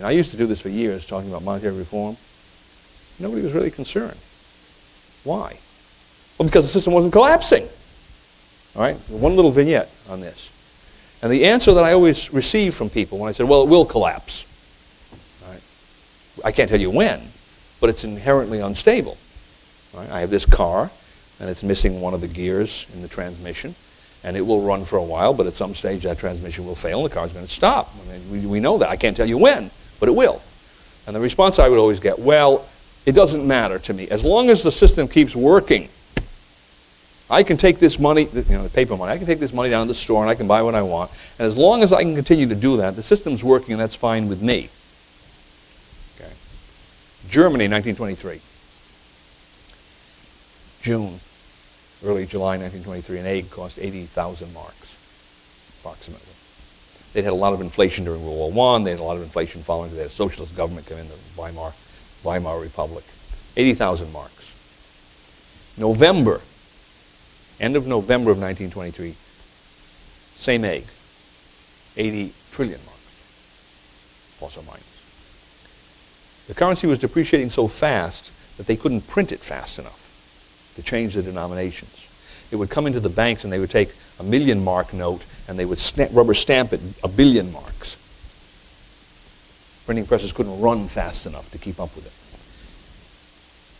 And I used to do this for years, talking about monetary reform. Nobody was really concerned. Why? Well, because the system wasn't collapsing. All right? One little vignette on this. And the answer that I always receive from people when I said, well, it will collapse. All right? I can't tell you when, but it's inherently unstable. All right? I have this car, and it's missing one of the gears in the transmission, and it will run for a while, but at some stage that transmission will fail, and the car's going to stop. I mean, we know that. I can't tell you when, but it will. And the response I would always get, well, it doesn't matter to me. As long as the system keeps working, I can take this money, the paper money, I can take this money down to the store and I can buy what I want. And as long as I can continue to do that, the system's working and that's fine with me. Okay. Germany, 1923. June, early July 1923, an egg cost 80,000 marks, approximately. They'd had a lot of inflation during World War I. They had a lot of inflation following the socialist government came in, the Weimar Republic. 80,000 marks. November, end of November of 1923, same egg, 80 trillion marks, plus or minus. The currency was depreciating so fast that they couldn't print it fast enough to change the denominations. It would come into the banks and they would take a 1,000,000 mark note and they would rubber stamp it 1,000,000,000 marks. Printing presses couldn't run fast enough to keep up with it.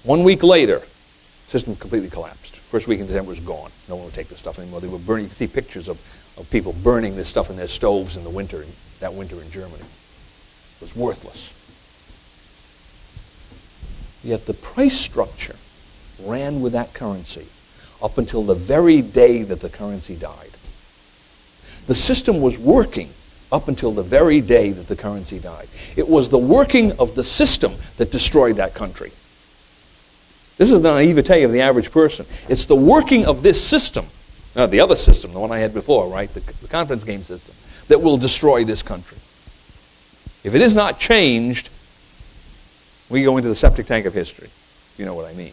1 week later, the system completely collapsed. First week in December was gone. No one would take this stuff anymore. They were burning. You can see pictures of people burning this stuff in their stoves in the winter, that winter in Germany. It was worthless. Yet the price structure ran with that currency up until the very day that the currency died. The system was working up until the very day that the currency died. It was the working of the system that destroyed that country. This is the naivete of the average person. It's the working of this system, the other system, the one I had before, right, the confidence game system, that will destroy this country. If it is not changed, we go into the septic tank of history. You know what I mean.